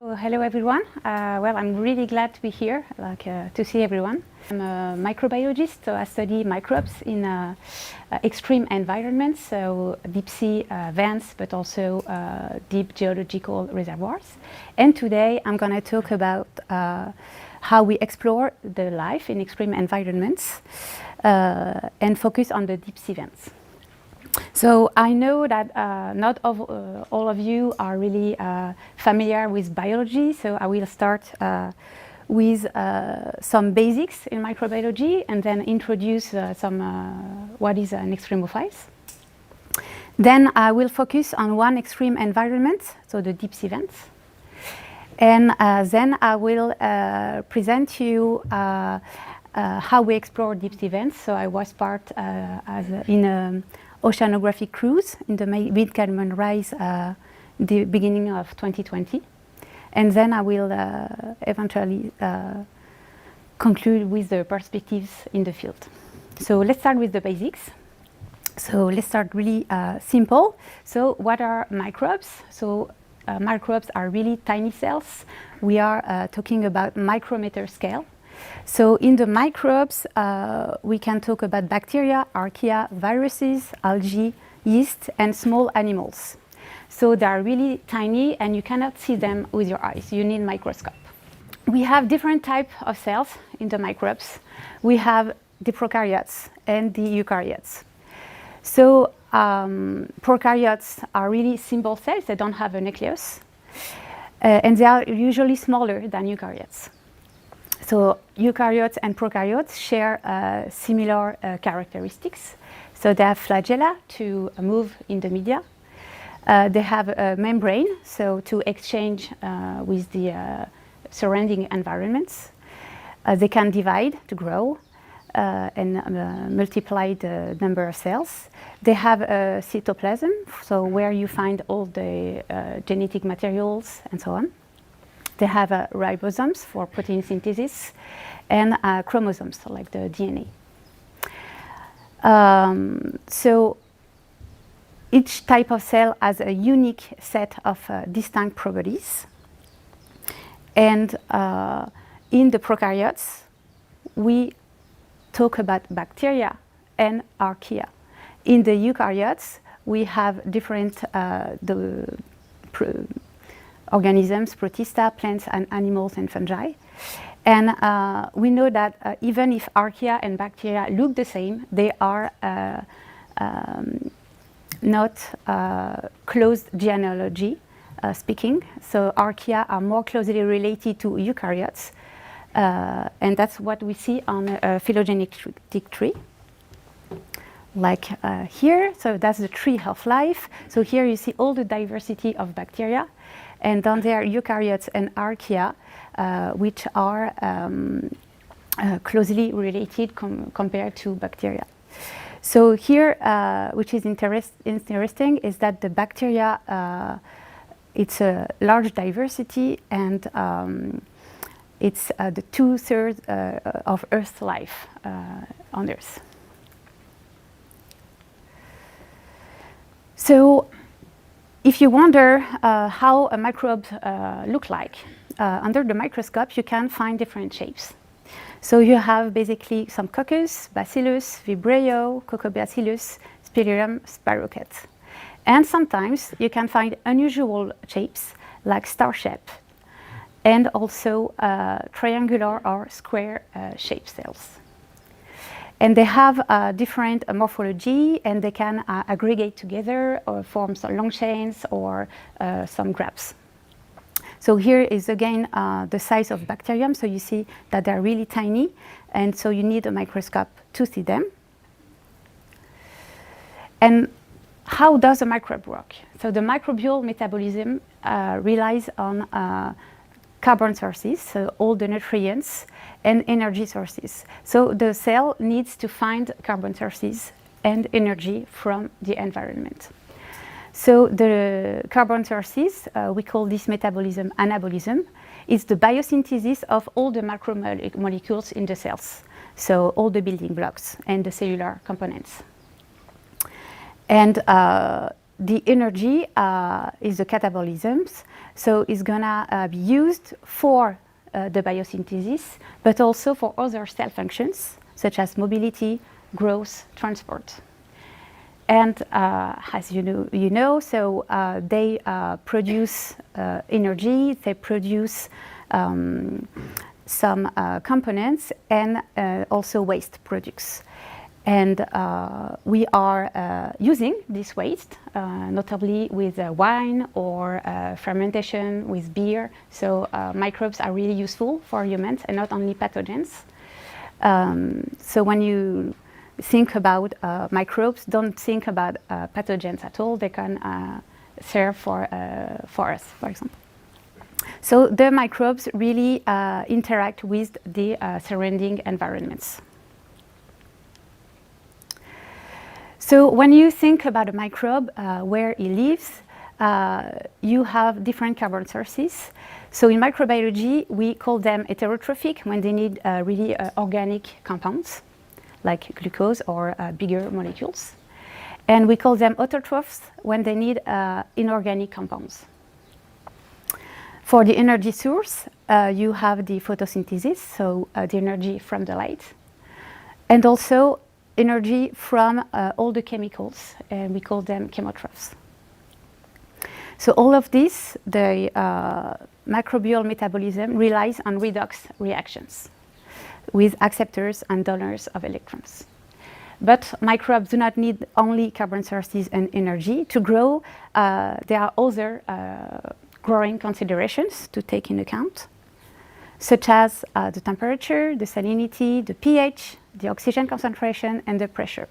Well, hello everyone. I'm really glad to be here, to see everyone. I'm a microbiologist, so I study microbes in extreme environments, so deep sea vents, but also deep geological reservoirs. And today I'm going to talk about how we explore the life in extreme environments and focus on the deep sea vents. So I know that not all of you are really familiar with biology, so I will start with some basics in microbiology and then introduce what is an extremophiles. Then I will focus on one extreme environment, so the deep sea vents. And then I will present to you how we explore deep sea vents. So I was part in a oceanographic cruise in the mid-Cameron Rise the beginning of 2020. And then I will eventually conclude with the perspectives in the field. So let's start with the basics. So let's start really simple. So what are microbes? So microbes are really tiny cells. We are talking about micrometer scale. So in the microbes, we can talk about bacteria, archaea, viruses, algae, yeast, and small animals. So they are really tiny and you cannot see them with your eyes. You need a microscope. We have different types of cells in the microbes. We have the prokaryotes and the eukaryotes. So prokaryotes are really simple cells. They don't have a nucleus. And they are usually smaller than eukaryotes. So eukaryotes and prokaryotes share similar characteristics. So they have flagella to move in the media. They have a membrane, so to exchange with the surrounding environments. They can divide to grow and multiply the number of cells. They have a cytoplasm, so where you find all the genetic materials and so on. They have ribosomes for protein synthesis and chromosomes, so like the DNA. So each type of cell has a unique set of distinct properties. And in the prokaryotes, we talk about bacteria and archaea. In the eukaryotes, we have different organisms, protista, plants and animals and fungi. And we know that even if archaea and bacteria look the same, they are not closed genealogy speaking. So archaea are more closely related to eukaryotes. And that's what we see on a phylogenetic tree. Like here, so that's the tree of life. So here you see all the diversity of bacteria. And down there, eukaryotes and archaea, which are closely related compared to bacteria. So here, which is interesting, is that the bacteria, it's a large diversity, and it's the 2/3 of Earth's life on Earth. So if you wonder how a microbe look like, under the microscope you can find different shapes. So you have basically some coccus, bacillus, vibrio, coccobacillus, spirillum, spirochete. And sometimes you can find unusual shapes like star shape and also triangular or square shaped cells. And they have different morphology, and they can aggregate together or form some long chains or some grafts. So here is again the size of bacterium. So you see that they're really tiny, and so you need a microscope to see them. And how does a microbe work? So the microbial metabolism relies on carbon sources, so all the nutrients, and energy sources. So the cell needs to find carbon sources and energy from the environment. So the carbon sources, we call this metabolism anabolism. It's the biosynthesis of all the macromolecules in the cells, so all the building blocks and the cellular components. And the energy is the catabolisms, so it's gonna be used for the biosynthesis, but also for other cell functions, such as mobility, growth, transport. And as you know, so they produce energy, they produce some components, and also waste products. And we are using this waste, notably with wine or fermentation with beer. So microbes are really useful for humans and not only pathogens. So when you think about microbes, don't think about pathogens at all. They can serve for us, for example. So the microbes really interact with the surrounding environments. So when you think about a microbe, where it lives, you have different carbon sources. So in microbiology, we call them heterotrophic when they need really organic compounds, like glucose or bigger molecules. And we call them autotrophs when they need inorganic compounds. For the energy source, you have the photosynthesis, so the energy from the light, and also energy from all the chemicals, and we call them chemotrophs. So all of this, the microbial metabolism relies on redox reactions with acceptors and donors of electrons. But microbes do not need only carbon sources and energy to grow. There are other growing considerations to take into account, such as the temperature, the salinity, the pH, the oxygen concentration, and the pressure.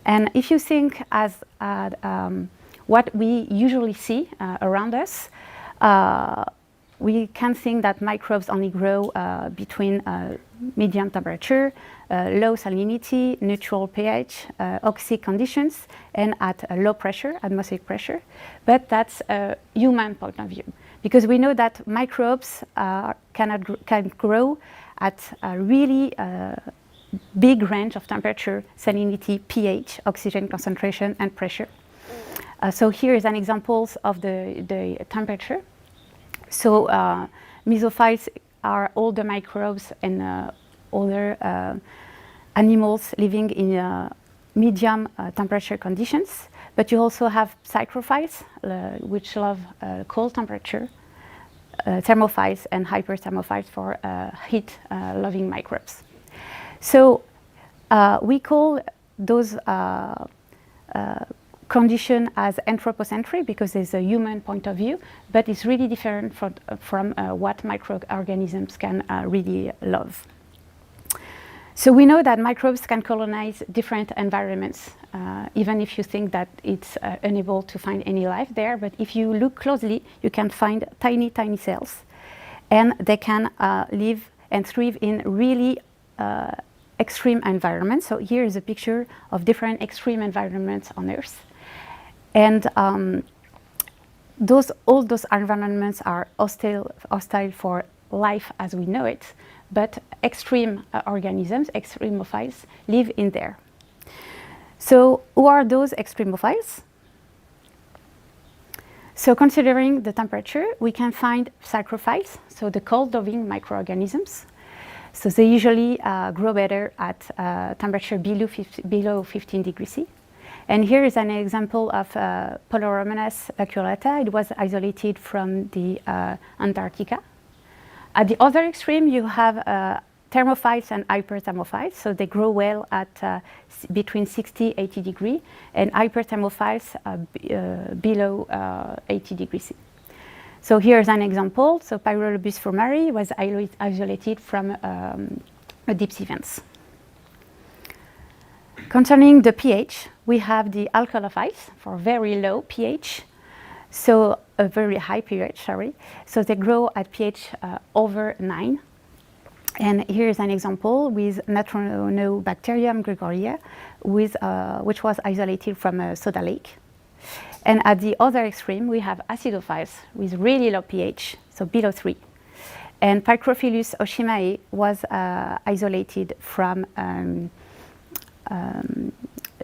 And if you think as what we usually see around us, we can think that microbes only grow between medium temperature, low salinity, neutral pH, oxic conditions, and at a low pressure, atmospheric pressure. But that's a human point of view, because we know that microbes can grow at a really big range of temperature, salinity, pH, oxygen concentration, and pressure. So here is an example of the temperature. So mesophiles are all the microbes and other animals living in medium temperature conditions. But you also have psychrophiles, which love cold temperature, thermophiles and hyperthermophiles for heat-loving microbes. So we call those condition as anthropocentric because there's a human point of view, but it's really different from what microorganisms can really love. So we know that microbes can colonize different environments, even if you think that it's unable to find any life there. But if you look closely, you can find tiny, tiny cells, and they can live and thrive in really extreme environments. So here is a picture of different extreme environments on Earth. And all those environments are hostile for life as we know it, but extreme organisms, extremophiles, live in there. So who are those extremophiles? So considering the temperature, we can find psychrophiles, so the cold-loving microorganisms. So they usually grow better at temperature below 15 degrees C. And here is an example of Poloromenas vacuolata. It was isolated from the Antarctica. At the other extreme, you have thermophiles and hyperthermophiles. So they grow well at between 60-80 degrees, and hyperthermophiles below 80 degrees C. So here's an example. So Pyrolobus formari was isolated from a deep sea vents. Concerning the pH, we have the alkalophiles for very low pH, so a very high pH, sorry. So they grow at pH over 9. And here is an example with Natronobacterium gregaria, which was isolated from a soda lake. And at the other extreme, we have acidophiles with really low pH, so below 3. And Picrophilus oshimae was isolated from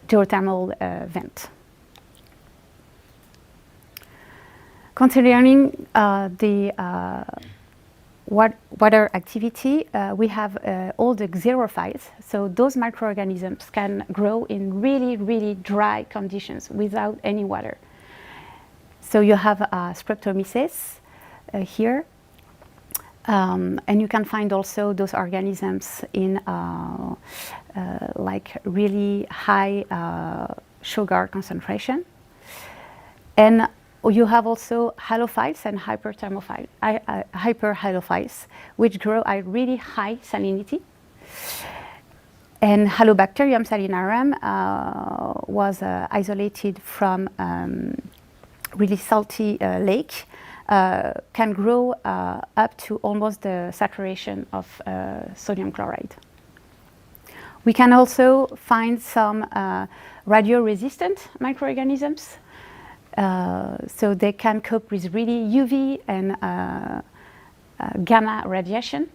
geothermal vent. Considering the water activity, we have all the xerophiles. So those microorganisms can grow in really, really dry conditions without any water. So you have Streptomyces here. And you can find also those organisms in like really high sugar concentration. And you have also halophiles and hyperhalophiles, which grow at really high salinity. And Halobacterium salinarum was isolated from really salty lake, can grow up to almost the saturation of sodium chloride. We can also find some radio-resistant microorganisms. So they can cope with really UV and gamma radiation.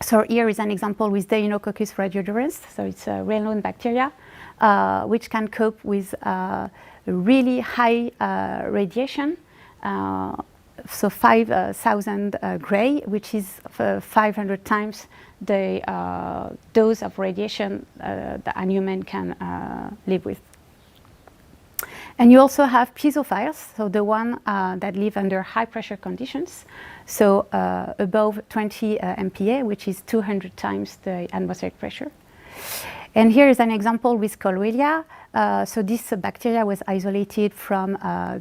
So here is an example with Deinococcus radiodurans. So it's a well-known bacteria which can cope with really high radiation. So 5,000 gray, which is 500 times the dose of radiation that a human can live with. And you also have piezophiles, so the one that live under high pressure conditions, so above 20 MPa, which is 200 times the atmospheric pressure. And here is an example with Colwellia. So this bacteria was isolated from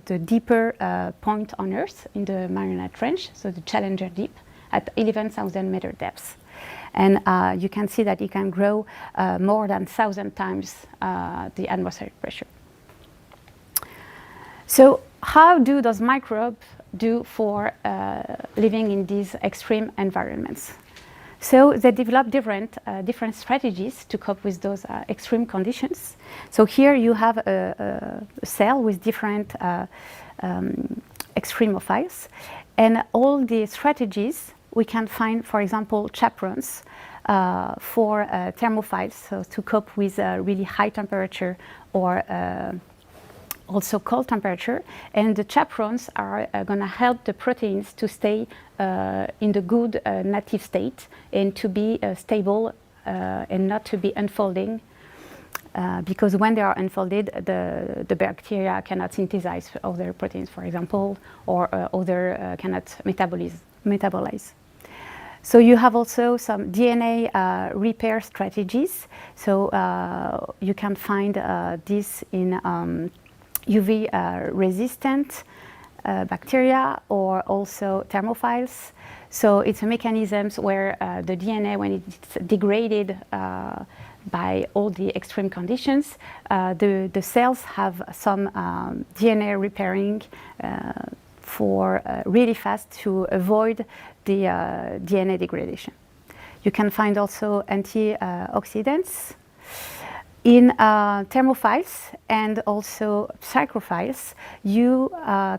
the deeper point on Earth in the Mariana Trench, so the Challenger Deep, at 11,000 meter depths. And you can see that it can grow more than 1,000 times the atmospheric pressure. So how do those microbes do for living in these extreme environments? So they develop different strategies to cope with those extreme conditions. So here you have a cell with different extremophiles. And all the strategies we can find, for example, chaperones for thermophiles, so to cope with really high temperature or also cold temperature, and the chaperones are going to help the proteins to stay in the good native state and to be stable and not to be unfolding, because when they are unfolded, the bacteria cannot synthesize other proteins, for example, or other cannot metabolize. So you have also some DNA repair strategies. So you can find this in UV resistant bacteria or also thermophiles. So it's a mechanism where the DNA, when it's degraded by all the extreme conditions, the cells have some DNA repairing for really fast to avoid the DNA degradation. You can find also antioxidants. In thermophiles and also psychrophiles, you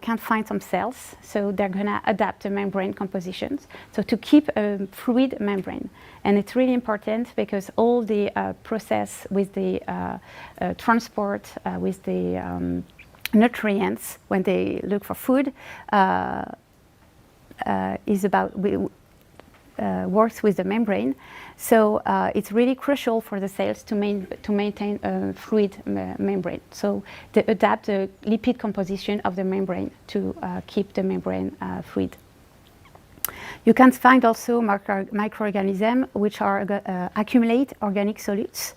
can find some cells, so they're going to adapt the membrane compositions, so to keep a fluid membrane. And it's really important because all the process with the transport, with the nutrients when they look for food is about works with the membrane. So it's really crucial for the cells to maintain a fluid membrane. So they adapt the lipid composition of the membrane to keep the membrane fluid. You can find also microorganisms which are accumulate organic solutes.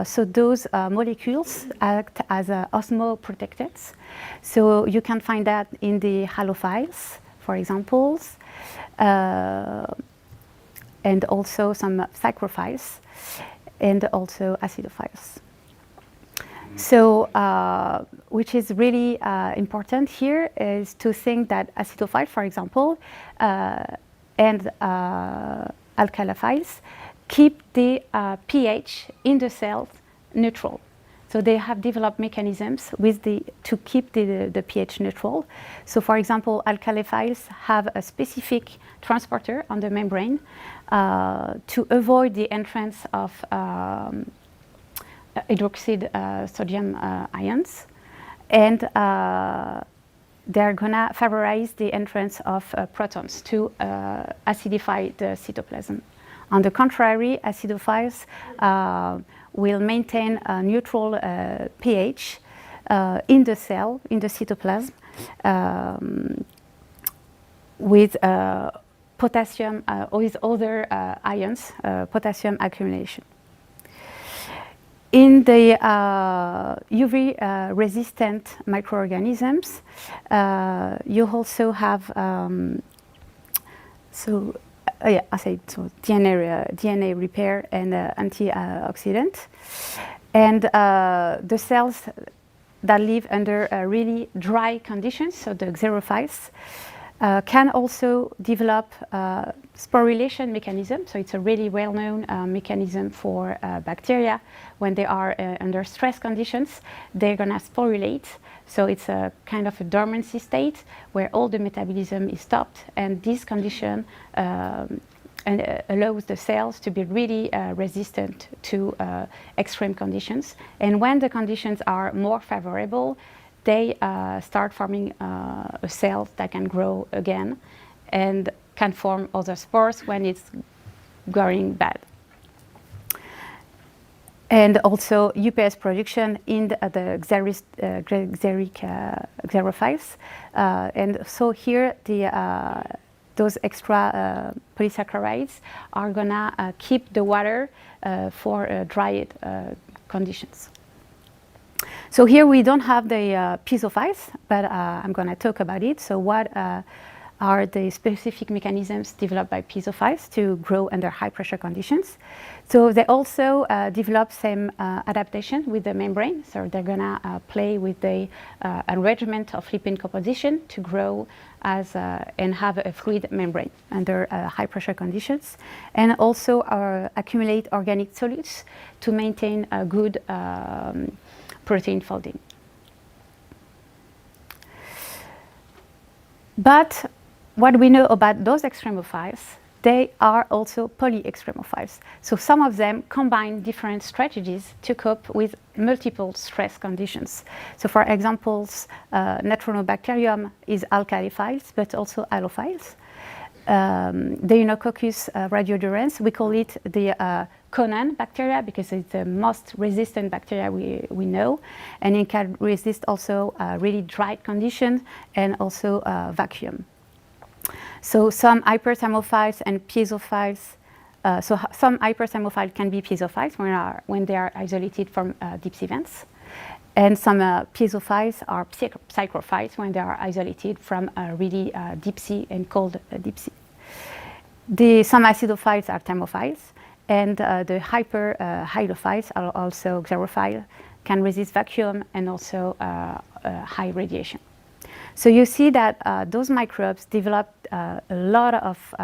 So those molecules act as osmoprotectants. So you can find that in the halophiles, for example, and also some psychrophiles, and also acidophiles. So, which is really important here is to think that acidophiles, for example, and alkalophiles keep the pH in the cells neutral. So they have developed mechanisms to keep the pH neutral. So for example, alkalophiles have a specific transporter on the membrane to avoid the entrance of hydroxide sodium ions. And they're gonna favorize the entrance of protons to acidify the cytoplasm. On the contrary, acidophiles will maintain a neutral pH in the cell, in the cytoplasm, with potassium, with other ions, potassium accumulation. In the UV-resistant microorganisms, you also have DNA repair and antioxidant. And the cells that live under really dry conditions, so the xerophiles, can also develop sporulation mechanism. So it's a really well-known mechanism for bacteria. When they are under stress conditions, they're gonna sporulate. So it's a kind of a dormancy state where all the metabolism is stopped, and this condition allows the cells to be really resistant to extreme conditions. And when the conditions are more favorable, they start forming cells that can grow again and can form other spores when it's going bad. And also UPS production in the xeric xerophiles. And so here those extra polysaccharides are gonna keep the water for dry conditions. So here we don't have the piezophiles, but I'm going to talk about it. So what are the specific mechanisms developed by piezophiles to grow under high pressure conditions? So they also develop some adaptation with the membrane. So they're going to play with the arrangement of lipid composition to grow as and have a fluid membrane under high pressure conditions, and also accumulate organic solutes to maintain a good protein folding. But what we know about those extremophiles, they are also poly-extremophiles. So some of them combine different strategies to cope with multiple stress conditions. So for examples, Natronobacterium is alkaliphiles, but also allophiles. The Eunococcus radiodurans, we call it the Conan bacteria because it's the most resistant bacteria we know, and it can resist also really dry conditions and also vacuum. So some hyperthermophiles and piezophiles, some hyperthermophiles can be piezophiles when they are isolated from deep sea vents, and some piezophiles are psychrophiles when they are isolated from really deep sea and cold deep sea. Some acidophiles are thermophiles, and the hyperhydrophiles are also xerophile, can resist vacuum and also high radiation. So you see that those microbes developed a lot of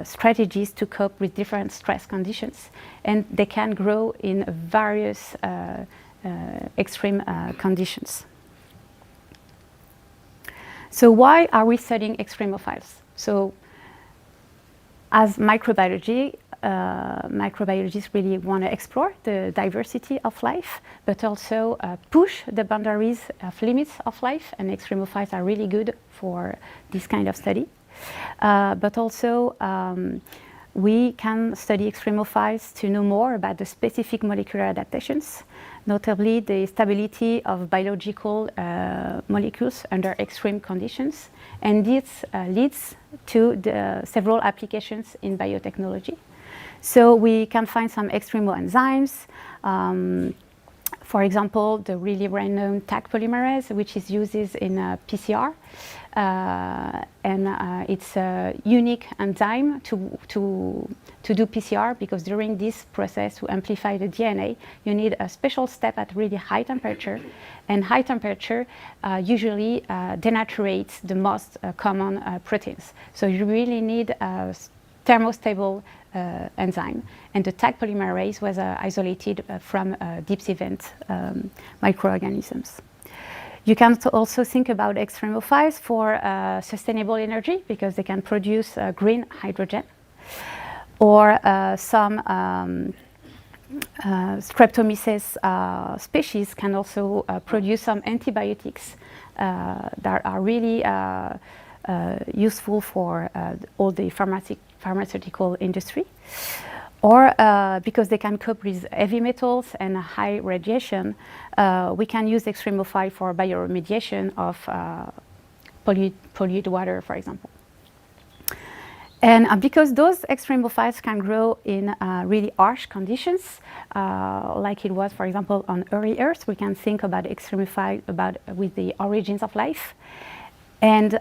strategies to cope with different stress conditions, and they can grow in various extreme conditions. So why are we studying extremophiles? So as microbiologists really want to explore the diversity of life, but also push the boundaries of limits of life, and extremophiles are really good for this kind of study. But also we can study extremophiles to know more about the specific molecular adaptations, notably the stability of biological molecules under extreme conditions. And this leads to several applications in biotechnology. So we can find some extremo enzymes. For example, the really well-known Taq polymerase, which is used in PCR. And it's a unique enzyme to do PCR, because during this process to amplify the DNA, you need a special step at really high temperature. And high temperature usually denaturates the most common proteins. So you really need a thermostable enzyme. And the Taq polymerase was isolated from deep sea vent microorganisms. You can also think about extremophiles for sustainable energy, because they can produce green hydrogen, or some Streptomyces species can also produce some antibiotics that are really useful for all the pharmaceutical industry, or because they can cope with heavy metals and high radiation, we can use extremophile for bioremediation of polluted water, for example. And because those extremophiles can grow in really harsh conditions, like it was, for example, on early Earth, we can think about extremophile with the origins of life, and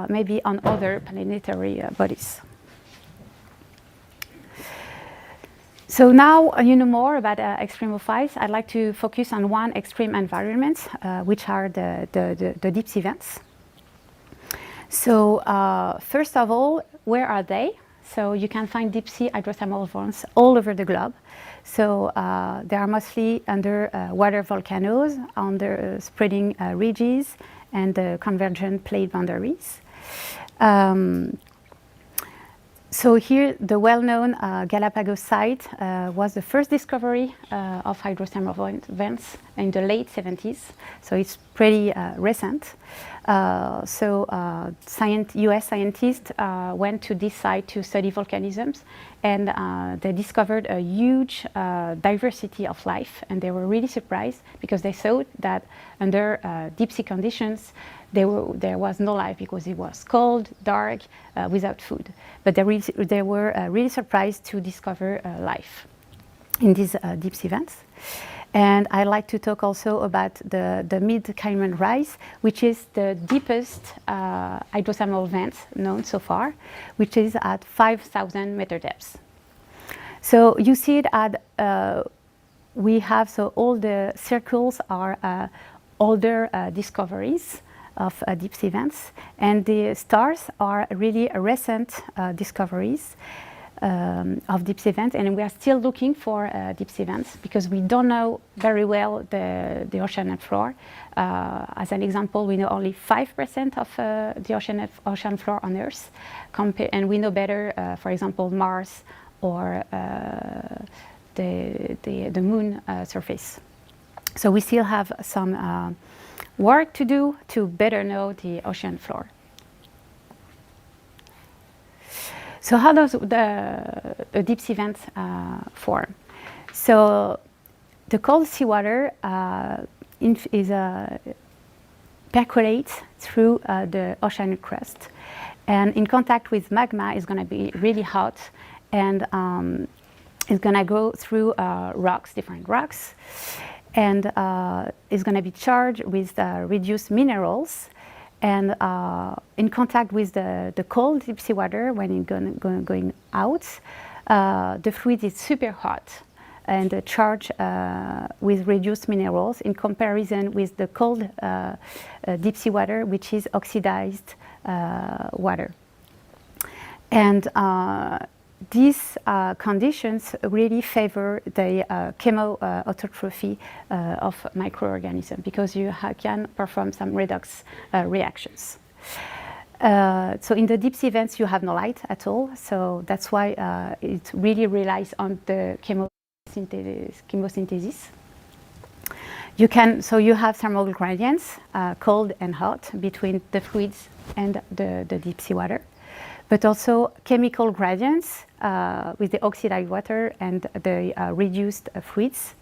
maybe on other planetary bodies. So now you know more about extremophiles. I'd like to focus on one extreme environment, which are the deep sea vents. So first of all, where are they? So you can find deep sea hydrothermal vents all over the globe. So they are mostly under water volcanoes, under spreading ridges and convergent plate boundaries. So here, the well-known Galapagos site was the first discovery of hydrothermal vents in the late 70s. So it's pretty recent. US scientists went to this site to study volcanisms, and they discovered a huge diversity of life, and they were really surprised because they thought that under deep sea conditions there was no life because it was cold, dark, without food. But they were really surprised to discover life in these deep sea vents. And I'd like to talk also about the mid-Caymanian rise, which is the deepest hydrothermal vent known so far, which is at 5,000 meter depth. So you see it at, we have, so all the circles are older discoveries of deep sea vents, and the stars are really recent discoveries of deep sea vents, and we are still looking for deep sea vents because we don't know very well the ocean floor. As an example, we know only 5% of the ocean floor on Earth, and we know better, for example, Mars or the moon surface. So we still have some work to do to better know the ocean floor. So how does the deep sea vent form? So the cold seawater percolates through the ocean crust, and in contact with magma is going to be really hot, and it's going to go through rocks, different rocks, and it's going to be charged with reduced minerals. And in contact with the cold deep sea water, when it's going out, the fluid is super hot and charged with reduced minerals in comparison with the cold deep sea water, which is oxidized water. And these conditions really favor the chemoautotrophy of microorganisms because you can perform some redox reactions. So in the deep sea vents, you have no light at all, so that's why it really relies on the chemosynthesis. So you have thermal gradients, cold and hot, between the fluids and the deep sea water, but also chemical gradients with the oxidized water and the reduced fluids,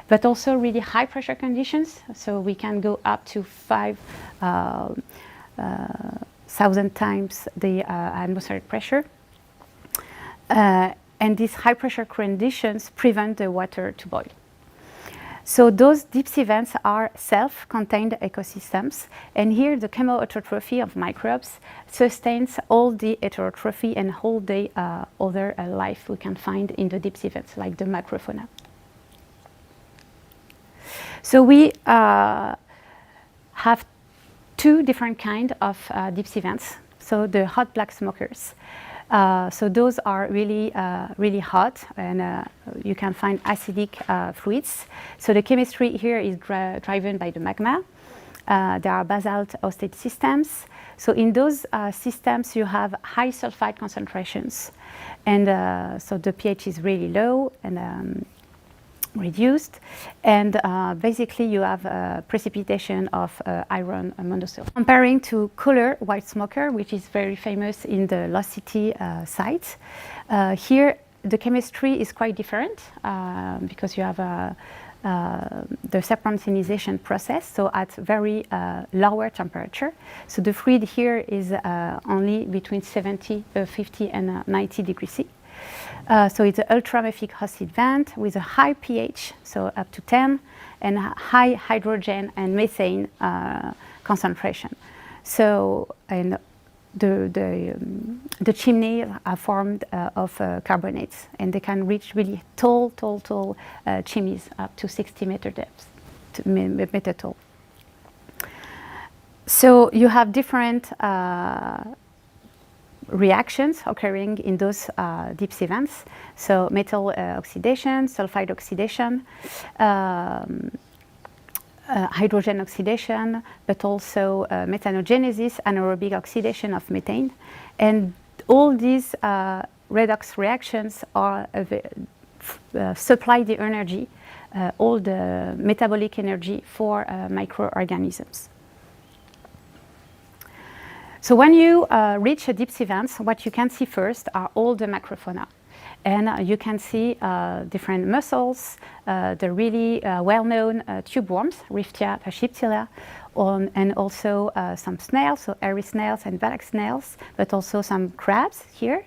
but also really high pressure conditions. So we can go up to 5,000 times the atmospheric pressure. And these high pressure conditions prevent the water to boil. So those deep sea vents are self-contained ecosystems, and here the chemoautotrophy of microbes sustains all the heterotrophy and all the other life we can find in the deep sea vents, like the macrofauna. So we have two different kinds of deep sea vents. So the hot black smokers. So those are really, really hot, and you can find acidic fluids. So the chemistry here is driven by the magma. There are basalt hosted systems. So in those systems, you have high sulfide concentrations, and so the pH is really low, and reduced, and basically you have precipitation of iron monosulfide. Comparing to cooler white smoker, which is very famous in the Lost City site, here the chemistry is quite different because you have the serpentinization process, so at very lower temperature. So the fluid here is only between 50 and 90 degrees C. So it's an ultramafic hosted vent with a high pH, so up to 10, and high hydrogen and methane concentration. So, and the chimneys are formed of carbonates, and they can reach really tall chimneys up to 60-meter depth, meter tall. So you have different reactions occurring in those deep sea vents. So metal oxidation, sulfide oxidation, hydrogen oxidation, but also methanogenesis, anaerobic oxidation of methane. And all these redox reactions are supply the energy, all the metabolic energy for microorganisms. So when you reach a deep sea vents, what you can see first are all the macrofauna. And you can see different mussels, the really well-known tube worms, Riftia fasciptilla, and also some snails, so airy snails and balag snails, but also some crabs here.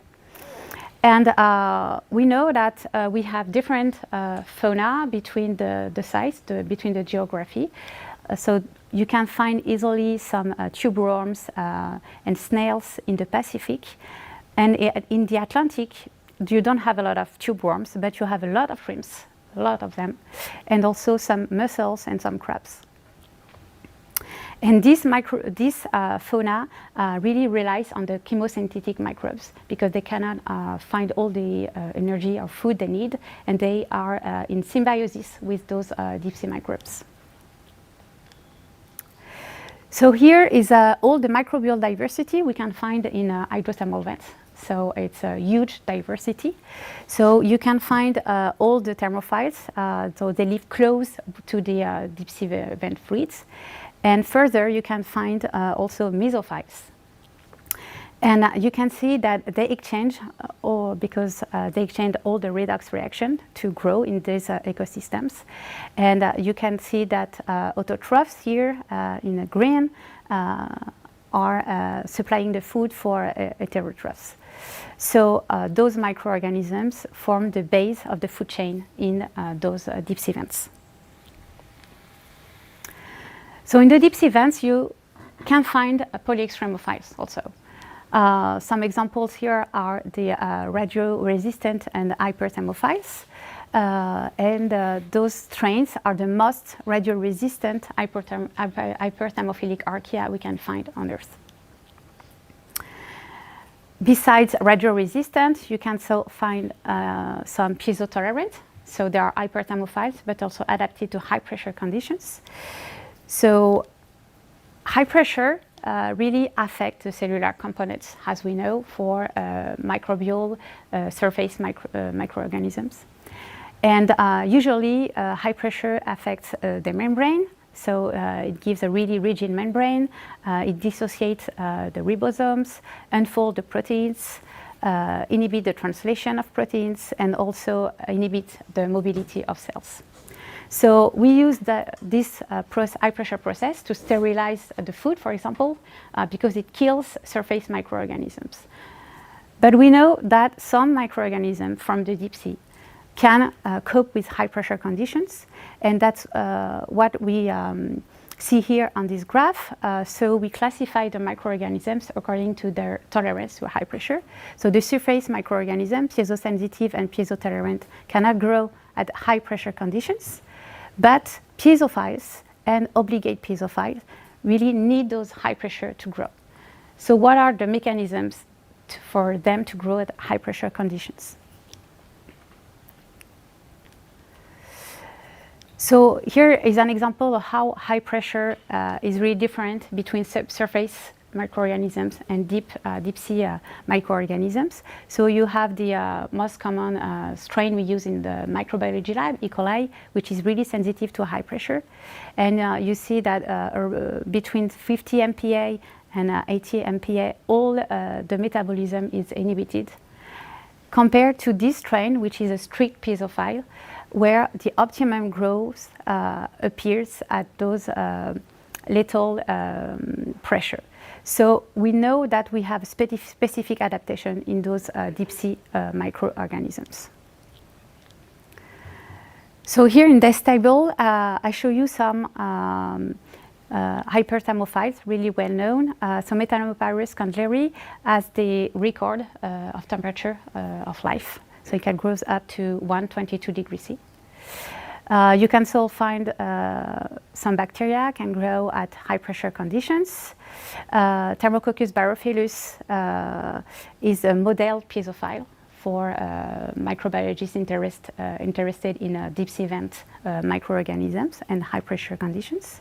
And we know that we have different fauna between the sites, between the geography. So you can find easily some tube worms and snails in the Pacific. And in the Atlantic, you don't have a lot of tube worms, but you have a lot of shrimps, a lot of them, and also some mussels and some crabs. And this fauna really relies on the chemosynthetic microbes because they cannot find all the energy or food they need, and they are in symbiosis with those deep sea microbes. So here is all the microbial diversity we can find in hydrothermal vents. So it's a huge diversity. So you can find all the thermophiles, so they live close to the deep sea vent fluids. And further, you can find also mesophiles. And you can see that they exchange, because they exchange all the redox reaction to grow in these ecosystems. And you can see that autotrophs here in the green are supplying the food for heterotrophs. So those microorganisms form the base of the food chain in those deep sea vents. So in the deep sea vents, you can find poly-extremophiles also. Some examples here are the radio-resistant and hyperthermophiles. And those strains are the most radio-resistant hyperthermophilic archaea we can find on Earth. Besides radio-resistant, you can also find some piezotolerant. So they are hyperthermophiles, but also adapted to high-pressure conditions. So high pressure really affect the cellular components, as we know, for microbial surface microorganisms. And usually high pressure affects the membrane, so it gives a really rigid membrane, it dissociates the ribosomes, unfolds the proteins, inhibit the translation of proteins, and also inhibit the mobility of cells. So we use this high pressure process to sterilize the food, for example, because it kills surface microorganisms. But we know that some microorganisms from the deep sea can cope with high pressure conditions, and that's what we see here on this graph. So we classify the microorganisms according to their tolerance to high pressure. So the surface microorganisms, piezosensitive and piezotolerant, cannot grow at high pressure conditions. But piezophiles and obligate piezophiles really need those high pressure to grow. So what are the mechanisms for them to grow at high pressure conditions? So here is an example of how high pressure is really different between subsurface microorganisms and deep sea microorganisms. So you have the most common strain we use in the microbiology lab, E. coli, which is really sensitive to high pressure. And you see that between 50 MPa and 80 MPa, all the metabolism is inhibited, compared to this strain, which is a strict piezophile, where the optimum growth appears at those little pressure. So we know that we have specific adaptation in those deep sea microorganisms. So here in this table, I show you some hyperthermophiles, really well known. So Metanovirus candleri has the record of temperature of life. So it can grow up to 122 degrees C. You can also find some bacteria can grow at high pressure conditions. Thermococcus bauerfilus is a model piezophile for microbiologists interested in deep sea vent microorganisms and high pressure conditions.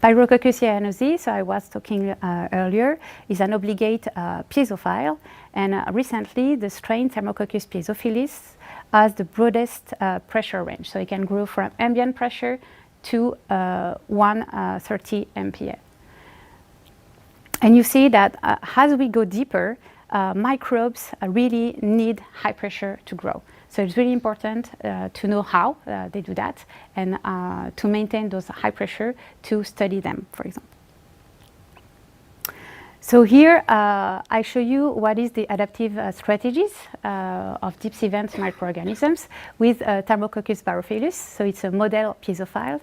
Pyrococcus cyanosi, so I was talking earlier, is an obligate piezophile, and recently the strain Thermococcus piezophilis has the broadest pressure range, so it can grow from ambient pressure to 130 MPa. And you see that as we go deeper, microbes really need high pressure to grow. So it's really important to know how they do that, and to maintain those high pressure to study them, for example. So here I show you what is the adaptive strategies of deep sea vent microorganisms with Thermococcus bauerfilus. So it's a model piezophile,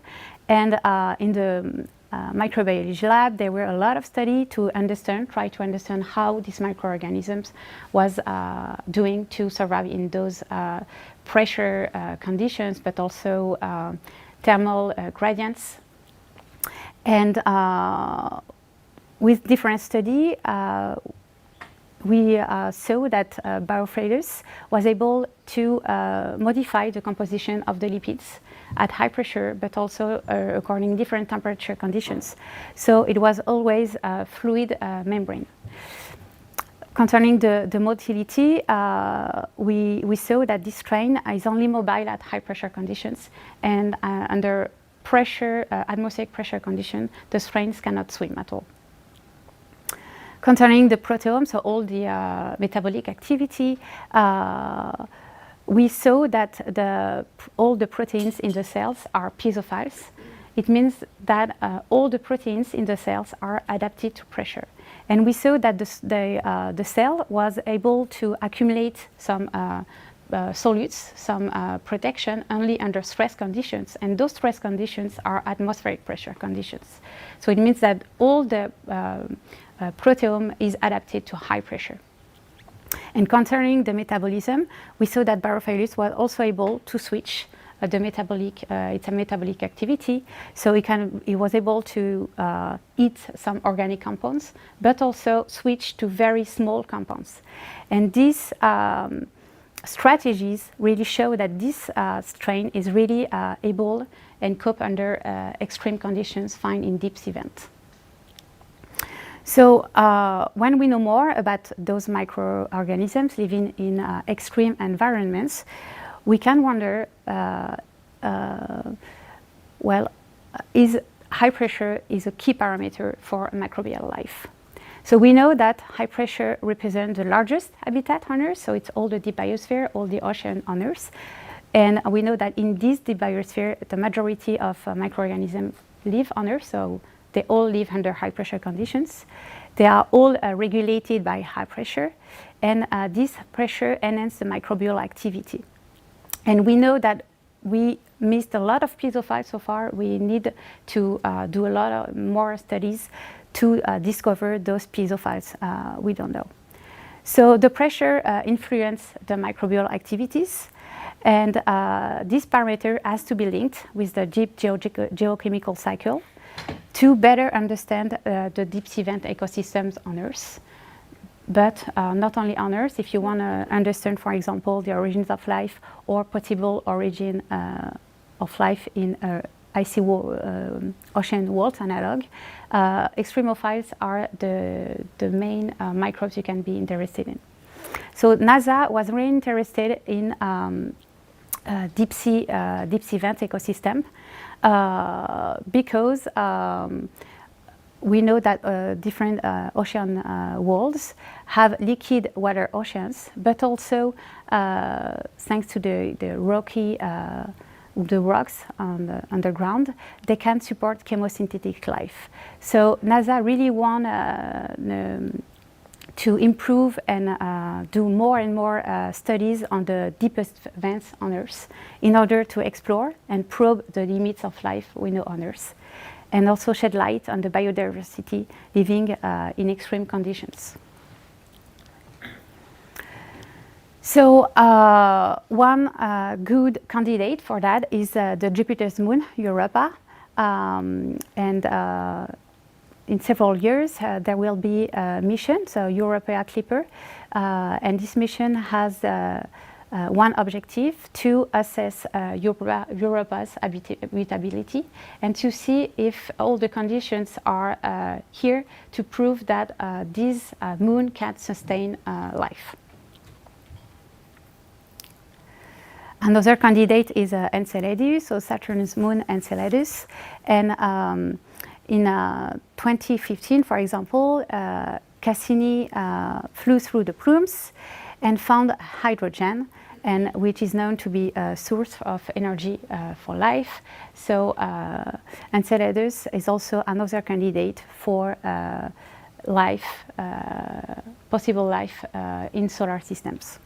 and in the microbiology lab, there were a lot of study to try to understand how these microorganisms was doing to survive in those pressure conditions, but also thermal gradients. And with different study, we saw that Bauerfilus was able to modify the composition of the lipids at high pressure, but also according to different temperature conditions. So it was always a fluid membrane. Concerning the motility, we saw that this strain is only mobile at high pressure conditions, and under pressure, atmospheric pressure condition, the strains cannot swim at all. Concerning the proteome, so all the metabolic activity, we saw that all the proteins in the cells are piezophiles. It means that all the proteins in the cells are adapted to pressure. And we saw that the cell was able to accumulate some solutes, some protection only under stress conditions. And those stress conditions are atmospheric pressure conditions. So it means that all the proteome is adapted to high pressure. And concerning the metabolism, we saw that Bauerfilus was also able to switch its metabolic activity. So it was able to eat some organic compounds, but also switch to very small compounds. And these strategies really show that this strain is really able and cope under extreme conditions found in deep sea vent. So when we know more about those microorganisms living in extreme environments, we can wonder, is high pressure is a key parameter for microbial life. So we know that high pressure represents the largest habitat on Earth, so it's all the deep biosphere, all the ocean on Earth. And we know that in this deep biosphere, the majority of microorganisms live on Earth, so they all live under high pressure conditions. They are all regulated by high pressure, and this pressure enhances the microbial activity. And we know that we missed a lot of piezophiles so far. We need to do a lot of more studies to discover those piezophiles we don't know. So the pressure influences the microbial activities, and this parameter has to be linked with the deep geochemical cycle to better understand the deep sea vent ecosystems on Earth. But not only on Earth, if you want to understand, for example, the origins of life or possible origin of life in icy ocean world analog, extremophiles are the main microbes you can be interested in. So NASA was really interested in deep sea vent ecosystem because we know that different ocean worlds have liquid water oceans, but also thanks to the rocky the rocks on the underground, they can support chemosynthetic life. So NASA really want to improve and do more and more studies on the deepest vents on Earth in order to explore and probe the limits of life we know on Earth, and also shed light on the biodiversity living in extreme conditions. So one good candidate for that is the Jupiter's moon, Europa, and in several years there will be a mission, so EUKARYA Clipper, and this mission has one objective: to assess Europa's habitability and to see if all the conditions are here to prove that this moon can sustain life. Another candidate is Enceladus, so Saturn's moon Enceladus. And in 2015, for example, Cassini flew through the plumes and found hydrogen, and which is known to be a source of energy for life. So Enceladus is also another candidate for life, possible life in solar systems.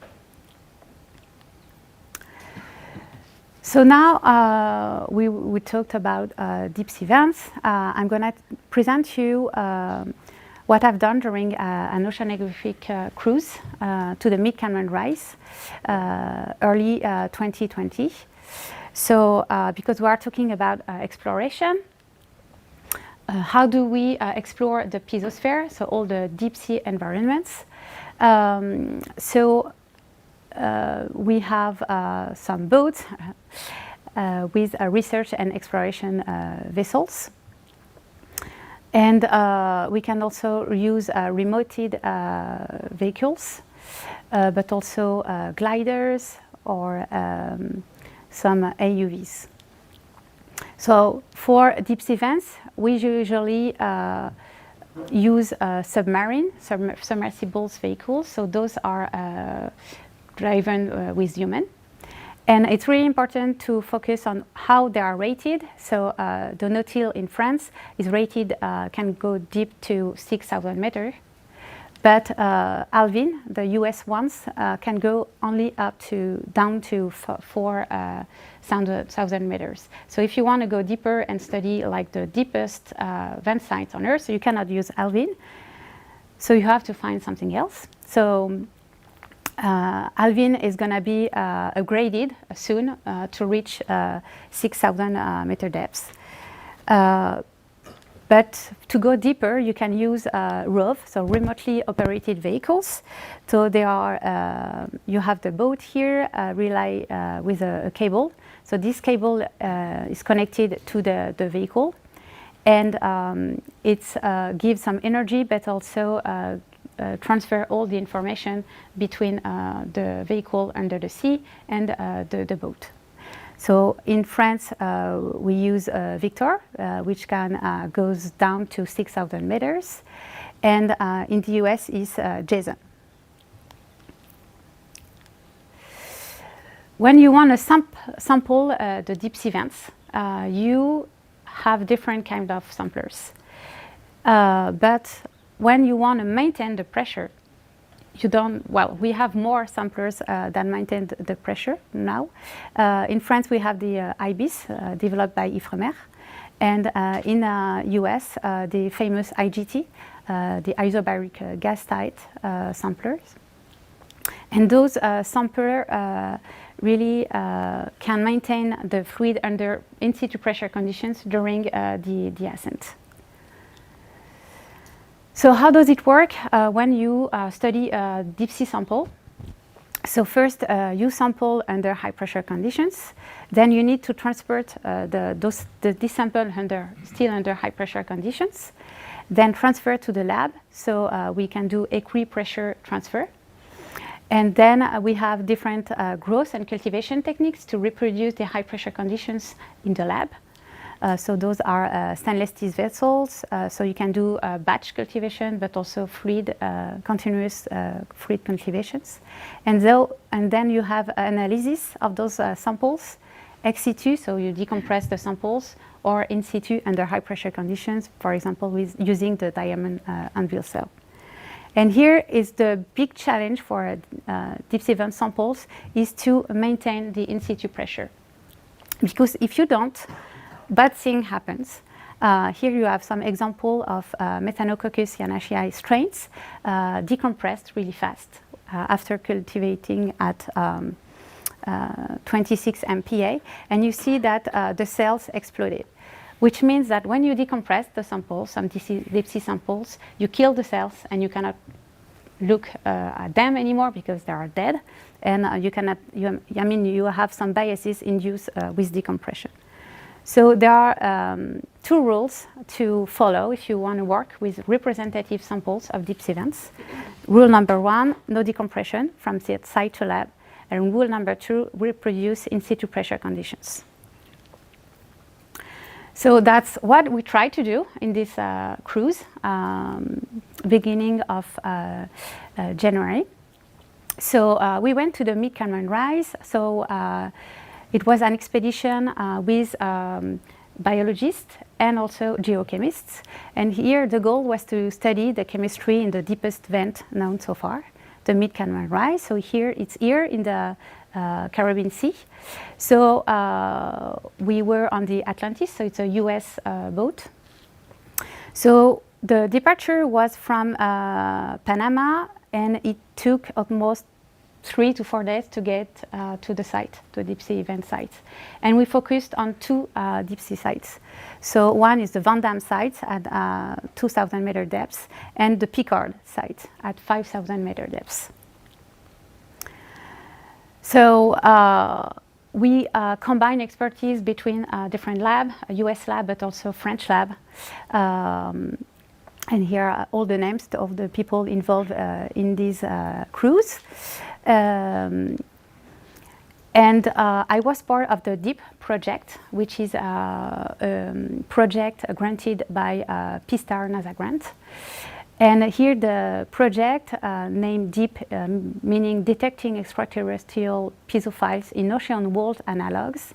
So now we talked about deep sea vents. I'm going to present you what I've done during an oceanographic cruise to the Mid-Cameron Rise early 2020. So because we are talking about exploration, how do we explore the PIEZOSPHERE, so all the deep sea environments? We have some boats with research and exploration vessels. And we can also use remoted vehicles, but also gliders or some AUVs. So for deep sea vents, we usually use submersibles vehicles. So those are driven with human. And it's really important to focus on how they are rated. So the Nautil in France is rated, can go deep to 6,000 meters. But Alvin, the US ones, can go only up to down to 4,000 meters. So if you want to go deeper and study like the deepest vent sites on Earth, you cannot use Alvin. So you have to find something else. So Alvin is going to be upgraded soon to reach 6,000 meter depths. But to go deeper, you can use ROV, so remotely operated vehicles. So they are, you have the boat here, relay with a cable. So this cable is connected to the vehicle, and it gives some energy, but also transfer all the information between the vehicle under the sea and the boat. So in France, we use Victor, which can goes down to 6,000 meters, and in the US is Jason. When you want to sample the deep sea vents, you have different kind of samplers, but when you want to maintain the pressure, you don't, well, we have more samplers that maintain the pressure now. In France, we have the IBIS, developed by Ifremer, and in US, the famous IGT, the isobaric gas tight samplers. And those samplers really can maintain the fluid under in-situ pressure conditions during the ascent. So how does it work when you study a deep sea sample? So first, you sample under high pressure conditions. Then you need to transport this sample still under high pressure conditions. Then transfer to the lab, so we can do equi-pressure transfer. And then we have different growth and cultivation techniques to reproduce the high pressure conditions in the lab. So those are stainless steel vessels, so you can do batch cultivation, but also fluid, continuous fluid cultivations. And then you have analysis of those samples ex situ, so you decompress the samples, or in situ under high pressure conditions, for example, with using the diamond anvil cell. And here is the big challenge for deep sea vent samples, is to maintain the in situ pressure. Because if you don't, bad thing happens. Here you have some example of Methanococcus yanachii strains decompressed really fast after cultivating at 26 MPa, and you see that the cells exploded, which means that when you decompress the samples, some deep sea samples, you kill the cells and you cannot look at them anymore because they are dead, and you have some biases induced with decompression. So there are two rules to follow if you want to work with representative samples of deep sea vents. Rule number 1, no decompression from site to lab. And rule number 2, reproduce in situ pressure conditions. So that's what we tried to do in this cruise, beginning of January. So we went to the mid-Cameron Rise. So it was an expedition with biologists and also geochemists. And here the goal was to study the chemistry in the deepest vent known so far, the mid-Cameron Rise. So here it's here in the Caribbean Sea. So we were on the Atlantis, so it's a US boat. So the departure was from Panama, and it took almost 3 to 4 days to get to the site, to the deep sea event site. And we focused on 2 deep sea sites. So one is the Van Damme site at 2,000 meter depths, and the Picard site at 5,000 meter depths. So we combine expertise between different labs, a US lab, but also French lab. And here are all the names of the people involved in this cruise. And I was part of the DEEP project, which is a project granted by P-STAR NASA grant. And here the project named DEEP, meaning Detecting Extraterrestrial Piezophiles in Ocean World Analogues,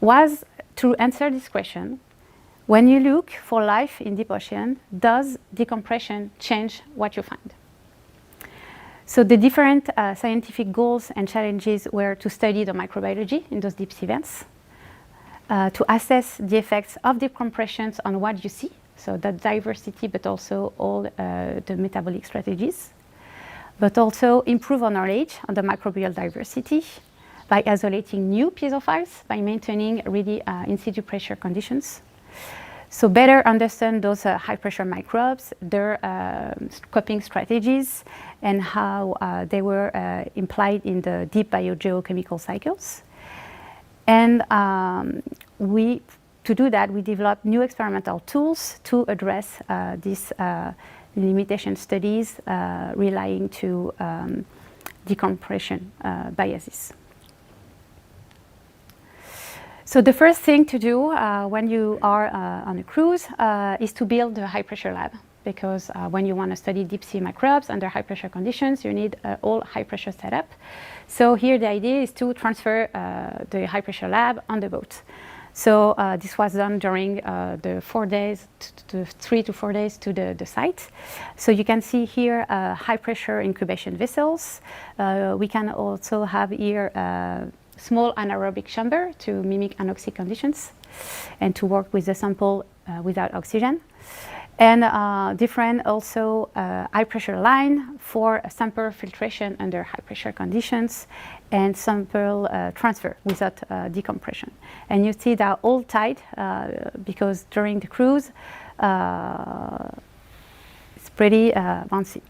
was to answer this question. When you look for life in deep ocean, does decompression change what you find? So the different scientific goals and challenges were to study the microbiology in those deep sea vents, to assess the effects of decompressions on what you see, so the diversity, but also all the metabolic strategies, but also improve our knowledge on the microbial diversity by isolating new piezophiles, by maintaining really in situ pressure conditions. So better understand those high pressure microbes, their coping strategies, and how they were implied in the deep biogeochemical cycles. And to do that, we developed new experimental tools to address these limitation studies relying to decompression biases. So the first thing to do when you are on a cruise is to build a high pressure lab, because when you want to study deep sea microbes under high pressure conditions, you need all high pressure setup. So here the idea is to transfer the high pressure lab on the boat. So this was done during the 4 days, 3 to 4 days to the site. So you can see here high pressure incubation vessels. We can also have here small anaerobic chamber to mimic anoxic conditions and to work with the sample without oxygen. And different also high pressure line for sample filtration under high pressure conditions and sample transfer without decompression. And you see they're all tight because during the cruise it's pretty bouncy.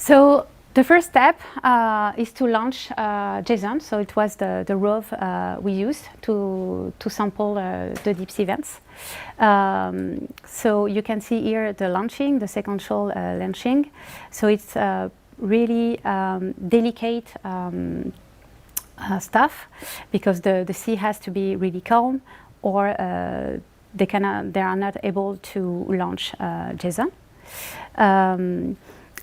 So the first step is to launch JSON. So it was the ROV we used to sample the deep sea vents. So you can see here the launching, the sequential launching. So it's really delicate stuff, because the sea has to be really calm, or they are not able to launch JSON.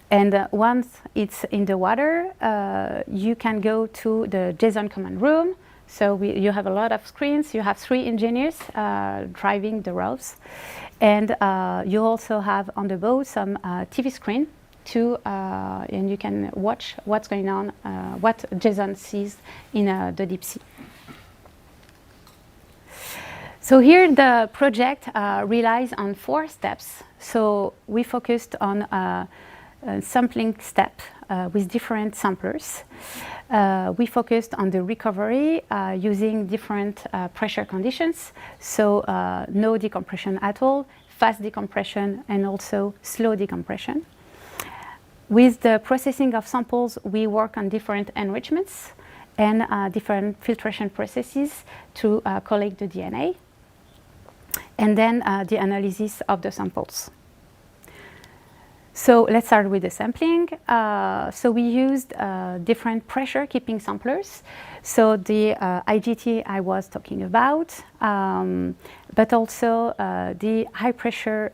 And once it's in the water, you can go to the JSON command room. So you have a lot of screens. You have 3 engineers driving the ROVs. And you also have on the boat some TV screen and you can watch what's going on, what JSON sees in the deep sea. So here the project relies on 4 steps. So we focused on a sampling step with different samplers. We focused on the recovery using different pressure conditions. So no decompression at all, fast decompression, and also slow decompression. With the processing of samples, we work on different enrichments and different filtration processes to collect the DNA, and then the analysis of the samples. So let's start with the sampling. So we used different pressure keeping samplers. So the IGT I was talking about, but also the high pressure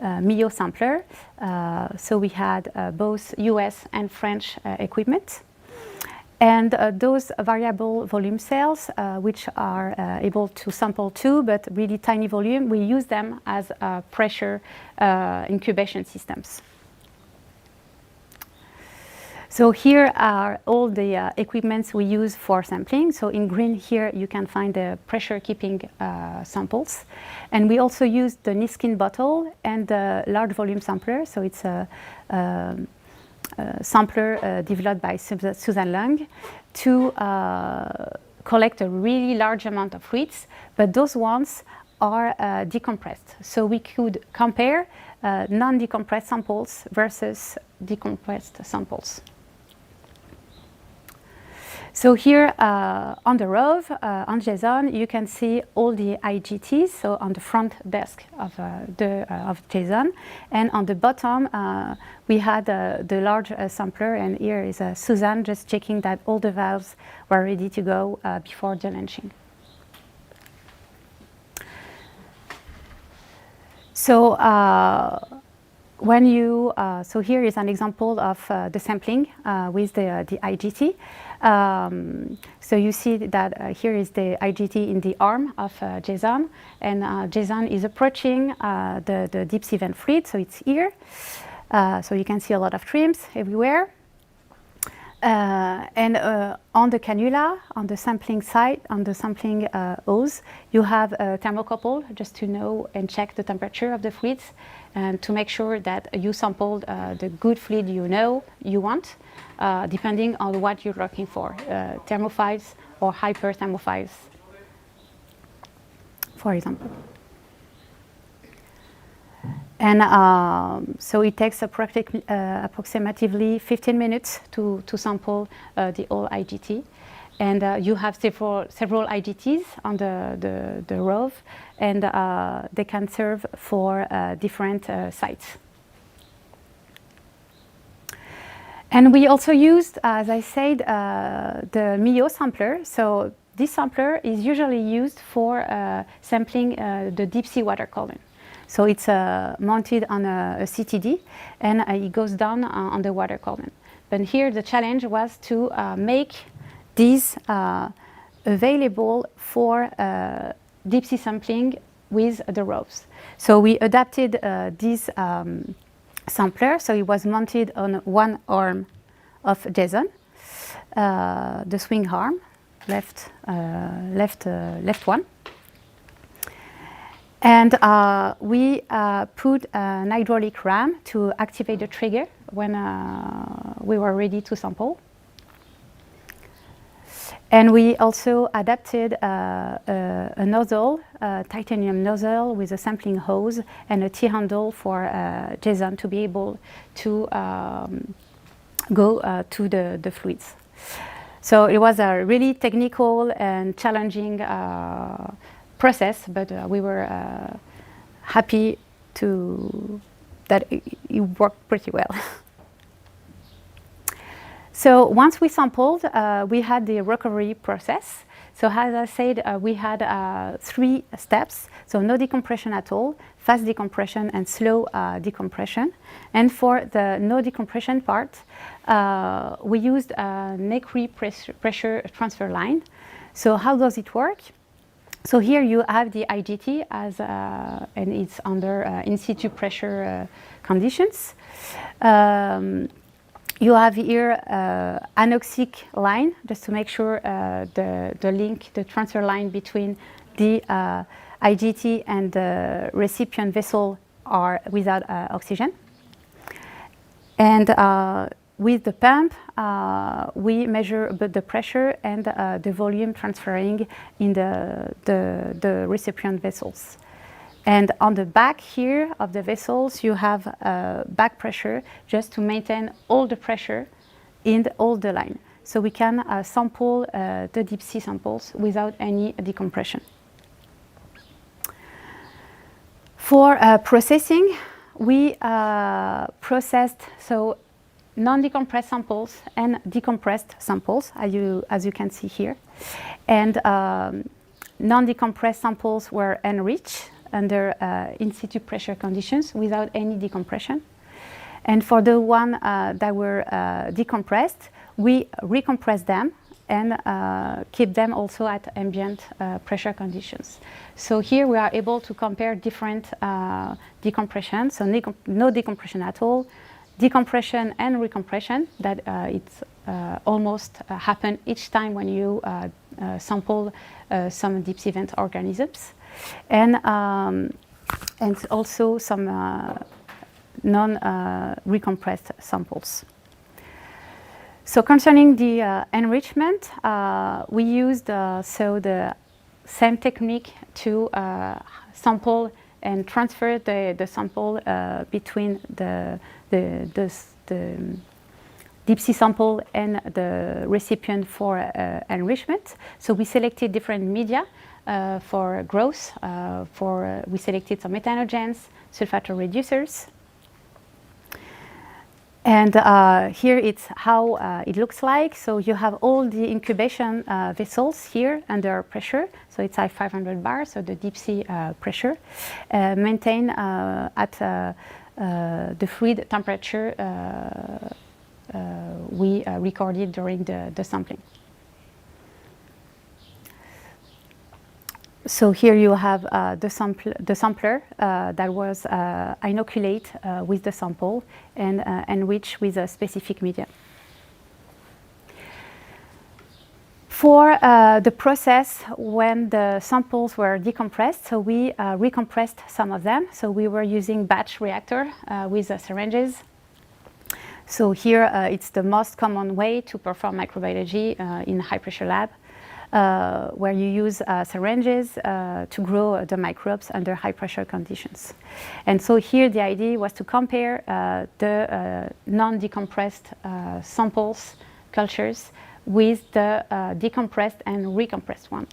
MIO sampler. So we had both US and French equipment. And those variable volume cells, which are able to sample 2, but really tiny volume, we use them as pressure incubation systems. So here are all the equipments we use for sampling. So in green here, you can find the pressure keeping samples. And we also use the Niskin bottle and the large volume sampler. So it's a sampler developed by Susan Lung to collect a really large amount of fluids, but those ones are decompressed. So we could compare non-decompressed samples versus decompressed samples. So here on the ROV, on JSON, you can see all the IGTs, so on the front desk of JSON. And on the bottom, we had the large sampler, and here is Suzanne just checking that all the valves were ready to go before the launching. So when you, so here is an example of the sampling with the IGT. So you see that here is the IGT in the arm of JSON, and JSON is approaching the deep sea vent fluid, so it's here. So you can see a lot of trims everywhere. And on the cannula, on the sampling side, on the sampling hose, you have a thermocouple just to know and check the temperature of the fluids and to make sure that you sampled the good fluid you want, depending on what you're looking for, thermophiles or hyperthermophiles, for example. And so it takes approximately 15 minutes to sample the whole IGT. And you have several IGTs on the ROV, and they can serve for different sites. And we also used, as I said, the MIO sampler. So this sampler is usually used for sampling the deep sea water column. So it's mounted on a CTD, and it goes down on the water column. But here the challenge was to make these available for deep sea sampling with the ROVs. So we adapted this sampler, so it was mounted on one arm of JSON, the swing arm, left one. And we put an hydraulic ram to activate the trigger when we were ready to sample. And we also adapted a nozzle, a titanium nozzle with a sampling hose and a T-handle for JSON to be able to go to the fluids. So it was a really technical and challenging process, but we were happy that it worked pretty well. So once we sampled, we had the recovery process. So as I said, we had 3 steps. So no decompression at all, fast decompression and slow decompression. And for the no decompression part, we used a nacre pressure transfer line. So how does it work? So here you have the IGT as, and it's under in situ pressure conditions. You have here anoxic line, just to make sure the link, the transfer line between the IGT and the recipient vessel are without oxygen. And with the pump, we measure the pressure and the volume transferring in the recipient vessels. And on the back here of the vessels, you have back pressure just to maintain all the pressure in all the line. So we can sample the deep sea samples without any decompression. For processing, we processed non-decompressed samples and decompressed samples, as you can see here. And non-decompressed samples were enriched under in situ pressure conditions without any decompression. And for the one that were decompressed, we recompress them and keep them also at ambient pressure conditions. So here we are able to compare different decompression, so no decompression at all, decompression and recompression, that it's almost happen each time when you sample some deep sea vent organisms. And also some non-recompressed samples. So concerning the enrichment, we used the same technique to sample and transfer the sample between the deep sea sample and the recipient for enrichment. So we selected different media for growth. We selected some methanogens, sulfator reducers. And here it's how it looks like. So you have all the incubation vessels here under pressure. So it's at 500 bars, so the deep sea pressure, maintained at the fluid temperature we recorded during the sampling. So here you have the sampler that was inoculate with the sample and enriched with a specific media. For the process when the samples were decompressed, so we recompressed some of them. So we were using batch reactor with syringes. So here it's the most common way to perform microbiology in high pressure lab. Where you use syringes to grow the microbes under high pressure conditions. And so here the idea was to compare the non-decompressed samples, cultures, with the decompressed and recompressed one.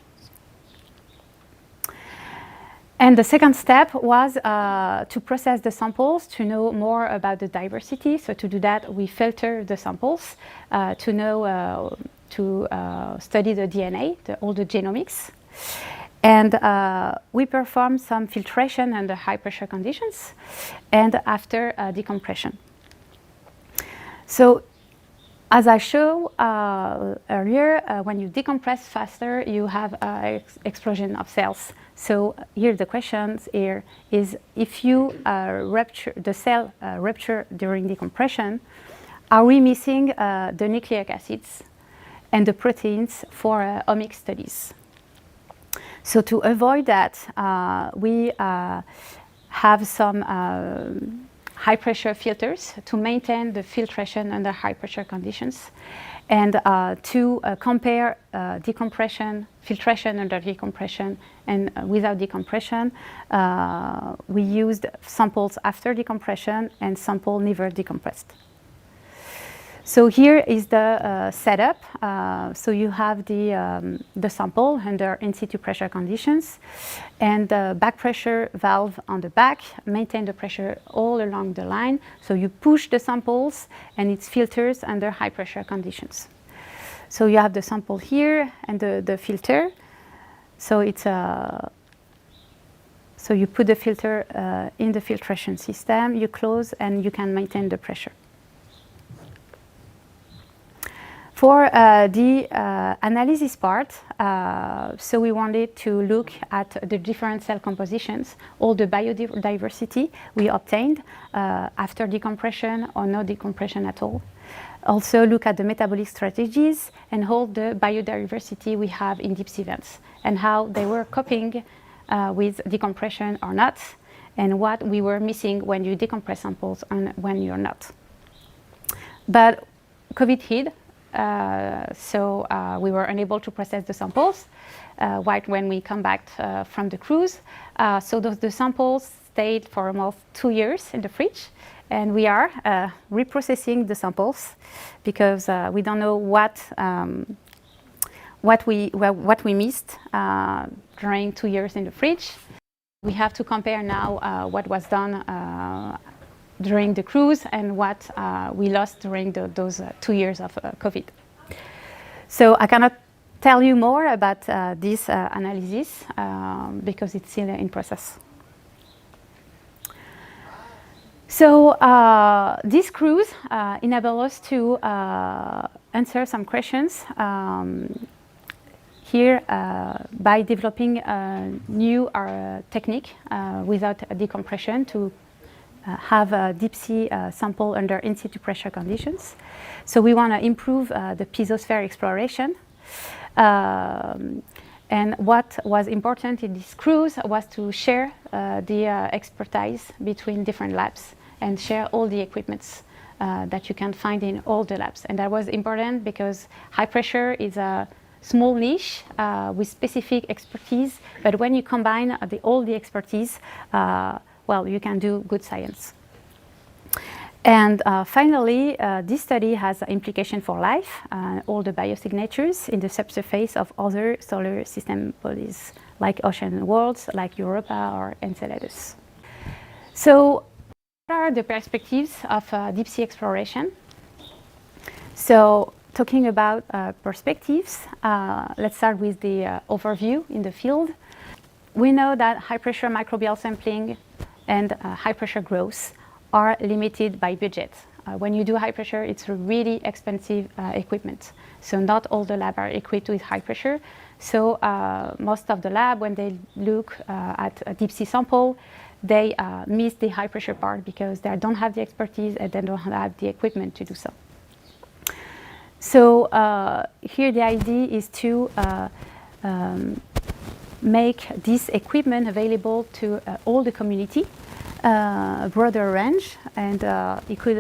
And the second step was to process the samples to know more about the diversity. So to do that, we filter the samples to know to study the DNA, all the genomics. And we perform some filtration under high pressure conditions and after decompression. So as I showed earlier, when you decompress faster, you have explosion of cells. So here the question here is, if you rupture the cell rupture during decompression, are we missing the nucleic acids and the proteins for omics studies? So to avoid that, we have some high pressure filters to maintain the filtration under high pressure conditions. And to compare decompression, filtration under decompression and without decompression, we used samples after decompression and sample never decompressed. So here is the setup. So you have the sample under in situ pressure conditions, and the back pressure valve on the back maintain the pressure all along the line. So you push the samples and it filters under high pressure conditions. So you have the sample here and the filter. So it's so you put the filter in the filtration system, you close, and you can maintain the pressure. For the analysis part, so we wanted to look at the different cell compositions, all the biodiversity we obtained after decompression or no decompression at all. Also look at the metabolic strategies and all the biodiversity we have in deep sea vents and how they were coping with decompression or not, and what we were missing when you decompress samples and when you're not. But COVID hit. So we were unable to process the samples right when we come back from the cruise. So the samples stayed for almost 2 years in the fridge, and we are reprocessing the samples because we don't know what we missed during 2 years in the fridge. We have to compare now what was done during the cruise and what we lost during those 2 years of COVID. So I cannot tell you more about this analysis because it's still in process. So this cruise enabled us to answer some questions here by developing a new technique without decompression to have a deep sea sample under in situ pressure conditions. So we want to improve the PIEZOSPHERE exploration. And what was important in this cruise was to share the expertise between different labs and share all the equipments that you can find in all the labs. And that was important because high pressure is a small niche with specific expertise, but when you combine all the expertise, well, you can do good science. And finally, this study has implication for life, all the biosignatures in the subsurface of other solar system bodies, like ocean worlds, like Europa or Enceladus. So, what are the perspectives of deep sea exploration? So, talking about perspectives, let's start with the overview in the field. We know that high pressure microbial sampling and high pressure growth are limited by budget. When you do high pressure, it's a really expensive equipment. So not all the labs are equipped with high pressure. So most of the lab, when they look at a deep sea sample, they miss the high pressure part because they don't have the expertise and they don't have the equipment to do so. So here the idea is to make this equipment available to all the community, broader range, and it could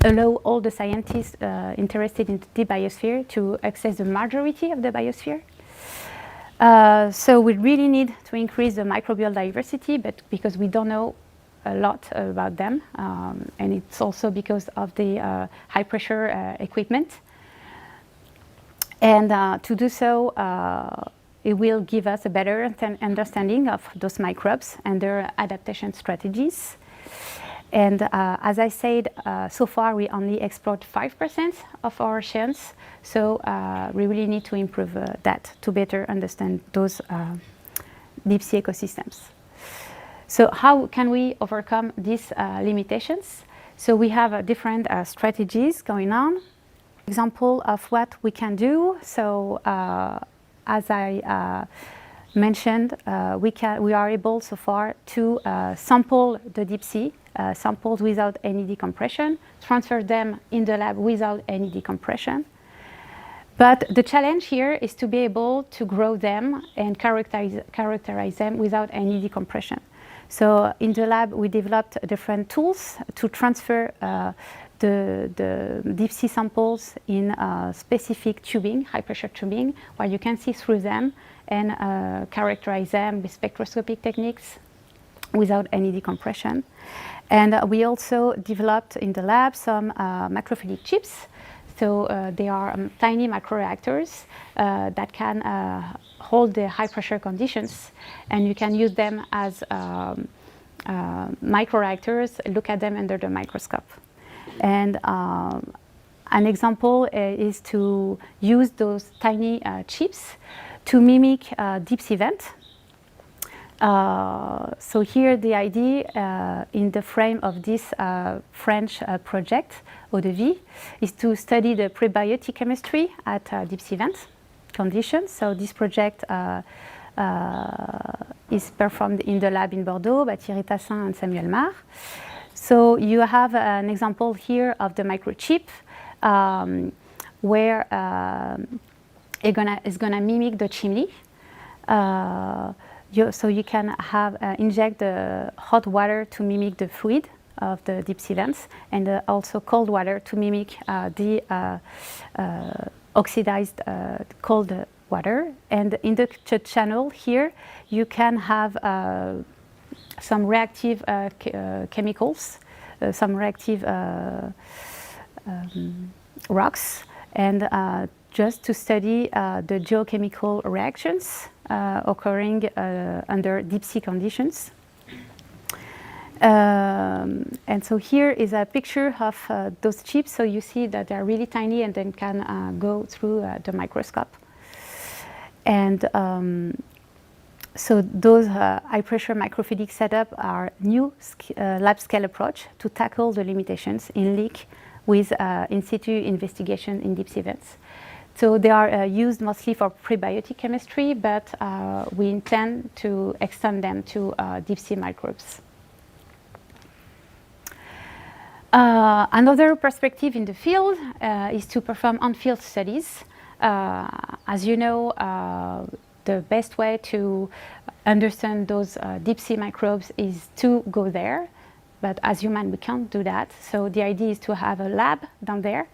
allow all the scientists interested in the biosphere to access the majority of the biosphere. So we really need to increase the microbial diversity, but because we don't know a lot about them, and it's also because of the high pressure equipment. And to do so, it will give us a better understanding of those microbes and their adaptation strategies. And as I said, so far we only explored 5% of our oceans, so we really need to improve that to better understand those deep sea ecosystems. So how can we overcome these limitations? So we have different strategies going on. Example of what we can do. So as I mentioned, we are able so far to sample the deep sea samples without any decompression, transfer them in the lab without any decompression. But the challenge here is to be able to grow them and characterize them without any decompression. So in the lab, we developed different tools to transfer the deep sea samples in specific tubing, high pressure tubing, where you can see through them and characterize them with spectroscopic techniques without any decompression. And we also developed in the lab some microphilic chips. So they are tiny microreactors that can hold the high pressure conditions, and you can use them as microreactors, look at them under the microscope. And an example is to use those tiny chips to mimic deep sea vent. So here the idea in the frame of this French project, Eau de Vie, is to study the prebiotic chemistry at deep sea vent conditions. So this project is performed in the lab in Bordeaux by Thierry Tassin and Samuel Mar. So you have an example here of the microchip where it's gonna mimic the chimney. So you can have inject the hot water to mimic the fluid of the deep sea vents, and also cold water to mimic the oxidized cold water. And in the channel here, you can have some reactive chemicals, some reactive rocks, and just to study the geochemical reactions occurring under deep sea conditions. And so here is a picture of those chips. So you see that they're really tiny and then can go through the microscope. And so those high pressure microphilic setup are new lab scale approach to tackle the limitations in leak with in situ investigation in deep sea vents. So they are used mostly for prebiotic chemistry, but we intend to extend them to deep sea microbes. Another perspective in the field is to perform on-field studies. As you know, the best way to understand those deep sea microbes is to go there, but as human we can't do that. So the idea is to have a lab down there.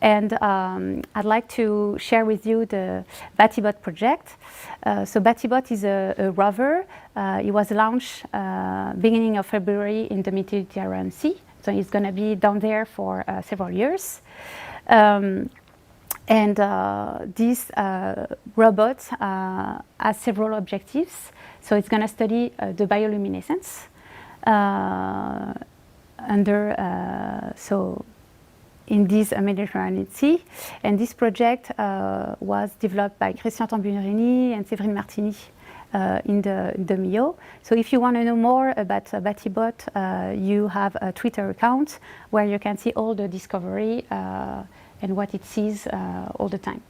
And I'd like to share with you the Batibot project. So Batibot is a rover. It was launched beginning of February in the Mediterranean Sea. So it's going to be down there for several years. This robot has several objectives. So it's going to study the bioluminescence in this Mediterranean Sea. And this project was developed by Christian Tamburini and Séverine Martini in the MIO. So if you want to know more about Batibot, you have a Twitter account where you can see all the discovery and what it sees all the time.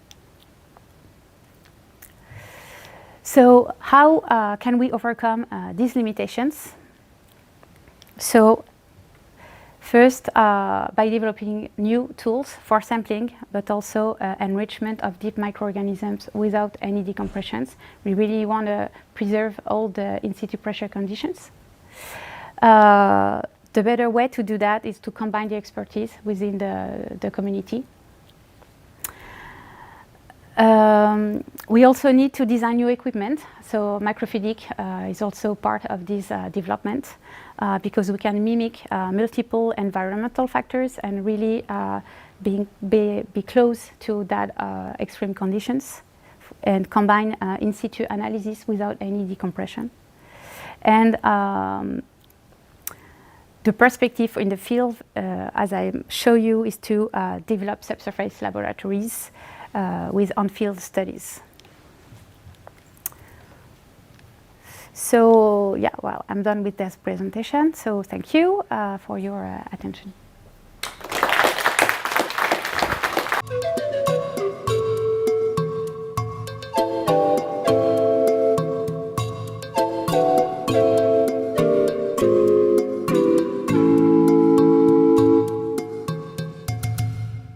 So how can we overcome these limitations? So first, by developing new tools for sampling, but also enrichment of deep microorganisms without any decompressions. We really want to preserve all the in situ pressure conditions. The better way to do that is to combine the expertise within the community. We also need to design new equipment. So microphilic is also part of this development because we can mimic multiple environmental factors and really be close to that extreme conditions and combine in situ analysis without any decompression. And the perspective in the field, as I show you, is to develop subsurface laboratories with on-field studies. So yeah, well, I'm done with this presentation. So thank you for your attention.